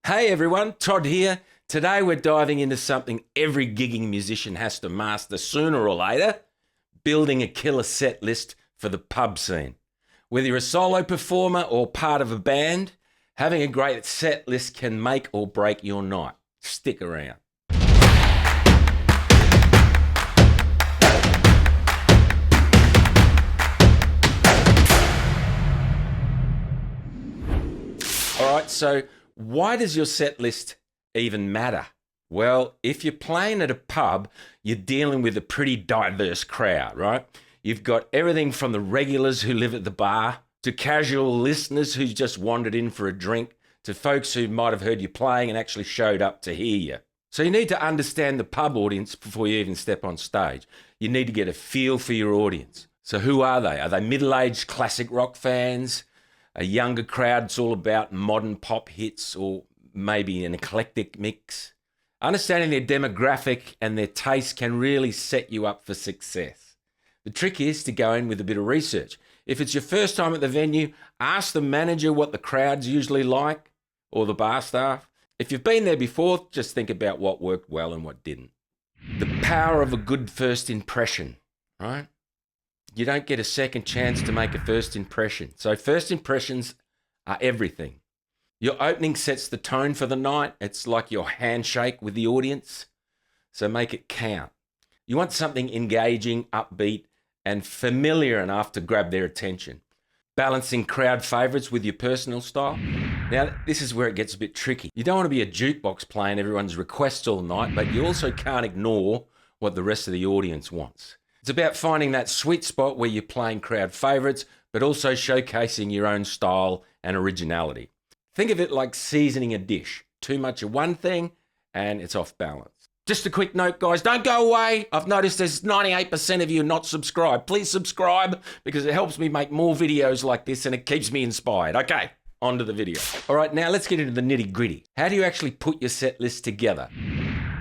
Hey everyone, Todd here. Today we're diving into something every gigging musician has to master sooner or later, building a killer set list for the pub scene. Whether you're a solo performer or part of a band, having a great set list can make or break your night. Stick around. All right, so why does your set list even matter? Well, if you're playing at a pub, you're dealing with a pretty diverse crowd, right? You've got everything from the regulars who live at the bar to casual listeners who just wandered in for a drink to folks who might have heard you playing and actually showed up to hear you. So you need to understand the pub audience before you even step on stage. You need to get a feel for your audience. So who are they? Are they middle-aged classic rock fans? A younger crowd, it's all about modern pop hits or maybe an eclectic mix. Understanding their demographic and their taste can really set you up for success. The trick is to go in with a bit of research. If it's your first time at the venue, ask the manager what the crowd's usually like or the bar staff. If you've been there before, just think about what worked well and what didn't. The power of a good first impression, right? You don't get a second chance to make a first impression. So first impressions are everything. Your opening sets the tone for the night. It's like your handshake with the audience. So make it count. You want something engaging, upbeat, and familiar enough to grab their attention. Balancing crowd favourites with your personal style. Now, this is where it gets a bit tricky. You don't want to be a jukebox playing everyone's requests all night, but you also can't ignore what the rest of the audience wants. It's about finding that sweet spot where you're playing crowd favourites, but also showcasing your own style and originality. Think of it like seasoning a dish. Too much of one thing and it's off balance. Just a quick note, guys, don't go away. I've noticed there's 98% of you not subscribed. Please subscribe because it helps me make more videos like this and it keeps me inspired. Okay, on to the video. All right, now let's get into the nitty gritty. How do you actually put your set list together?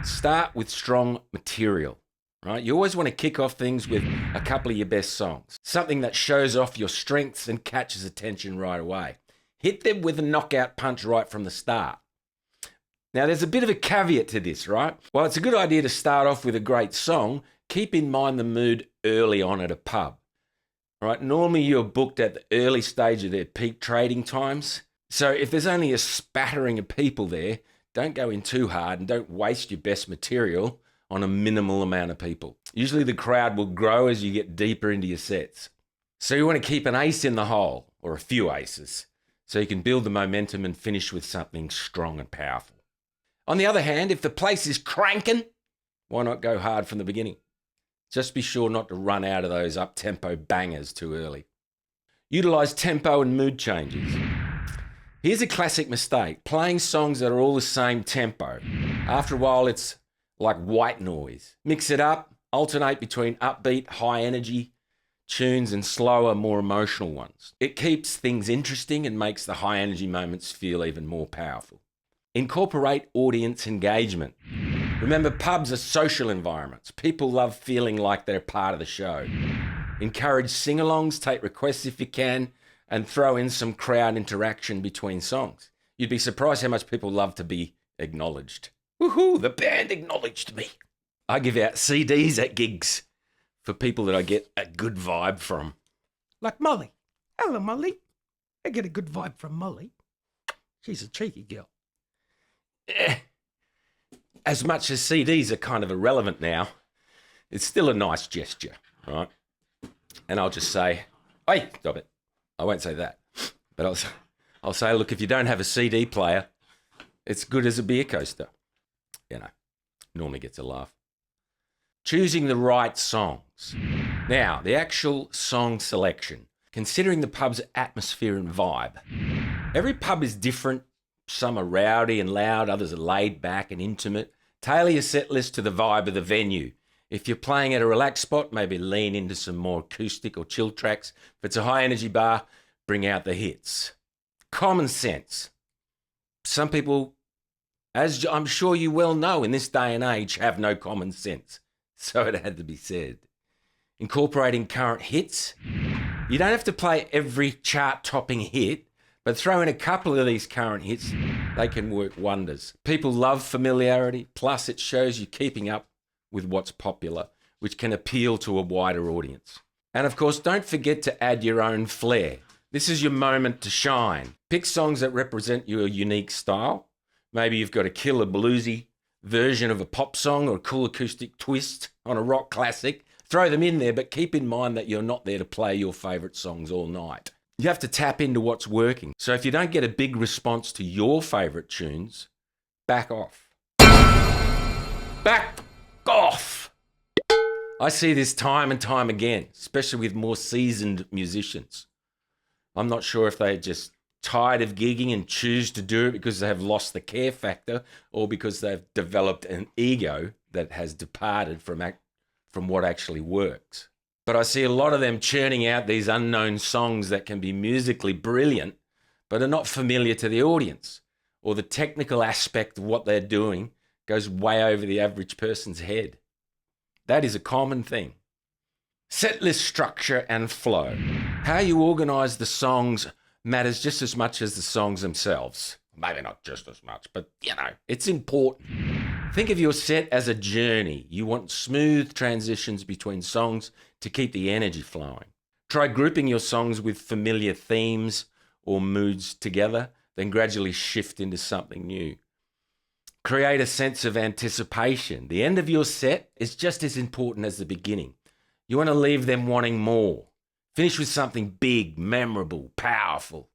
Start with strong material. Right? You always want to kick off things with a couple of your best songs. Something that shows off your strengths and catches attention right away. Hit them with a knockout punch right from the start. Now, there's a bit of a caveat to this, right? While it's a good idea to start off with a great song, keep in mind the mood early on at a pub. Right? Normally, you're booked at the early stage of their peak trading times. So if there's only a spattering of people there, don't go in too hard and don't waste your best material on a minimal amount of people. Usually the crowd will grow as you get deeper into your sets. So you want to keep an ace in the hole, or a few aces, so you can build the momentum and finish with something strong and powerful. On the other hand, if the place is cranking, why not go hard from the beginning? Just be sure not to run out of those up-tempo bangers too early. Utilize tempo and mood changes. Here's a classic mistake, playing songs that are all the same tempo. After a while, it's like white noise. Mix it up, alternate between upbeat, high energy tunes and slower, more emotional ones. It keeps things interesting and makes the high energy moments feel even more powerful. Incorporate audience engagement. Remember, pubs are social environments. People love feeling like they're part of the show. Encourage sing-alongs, take requests if you can, and throw in some crowd interaction between songs. You'd be surprised how much people love to be acknowledged. Woohoo, the band acknowledged me. I give out CDs at gigs for people that I get a good vibe from. Like Molly. Hello, Molly. I get a good vibe from Molly. She's a cheeky girl. As much as CDs are kind of irrelevant now, it's still a nice gesture, right? And I'll just say, hey, stop it. I won't say that. But I'll say, look, if you don't have a CD player, it's good as a beer coaster. You know, normally gets a laugh. Choosing the right songs. Now, the actual song selection. Considering the pub's atmosphere and vibe. Every pub is different. Some are rowdy and loud, others are laid back and intimate. Tailor your set list to the vibe of the venue. If you're playing at a relaxed spot, maybe lean into some more acoustic or chill tracks. If it's a high energy bar, bring out the hits. Common sense. Some people, as I'm sure you well know in this day and age, have no common sense. So it had to be said. Incorporating current hits. You don't have to play every chart-topping hit, but throw in a couple of these current hits They can work wonders. People love familiarity, plus it shows you keeping up with what's popular, which can appeal to a wider audience. And of course, don't forget to add your own flair. This is your moment to shine. Pick songs that represent your unique style. Maybe you've got a killer bluesy version of a pop song or a cool acoustic twist on a rock classic. Throw them in there, but keep in mind that you're not there to play your favourite songs all night. You have to tap into what's working. So if you don't get a big response to your favourite tunes, back off. Back off! I see this time and time again, especially with more seasoned musicians. I'm not sure if they're just tired of gigging and choose to do it because they have lost the care factor or because they've developed an ego that has departed from what actually works. But I see a lot of them churning out these unknown songs that can be musically brilliant, but are not familiar to the audience, or the technical aspect of what they're doing goes way over the average person's head. That is a common thing. Setlist structure and flow. How you organise the songs matters just as much as the songs themselves. Maybe not just as much, but it's important. Think of your set as a journey. You want smooth transitions between songs to keep the energy flowing. Try grouping your songs with familiar themes or moods together, then gradually shift into something new. Create a sense of anticipation. The end of your set is just as important as the beginning. You want to leave them wanting more. Finish with something big, memorable, powerful.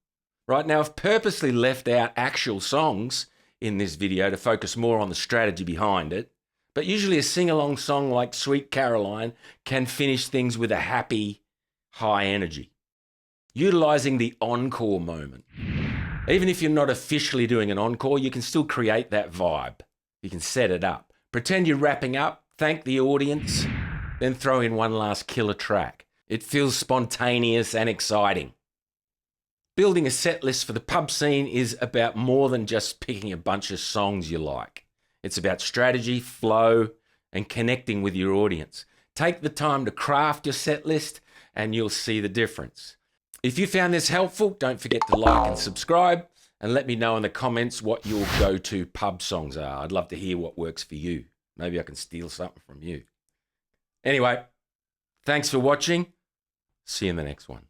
Right now, I've purposely left out actual songs in this video to focus more on the strategy behind it. But usually a sing-along song like Sweet Caroline can finish things with a happy, high energy. Utilizing the encore moment. Even if you're not officially doing an encore, you can still create that vibe. You can set it up. Pretend you're wrapping up, thank the audience, then throw in one last killer track. It feels spontaneous and exciting. Building a set list for the pub scene is about more than just picking a bunch of songs you like. It's about strategy, flow, and connecting with your audience. Take the time to craft your set list and you'll see the difference. If you found this helpful, don't forget to like and subscribe and let me know in the comments what your go-to pub songs are. I'd love to hear what works for you. Maybe I can steal something from you. Anyway, thanks for watching. See you in the next one.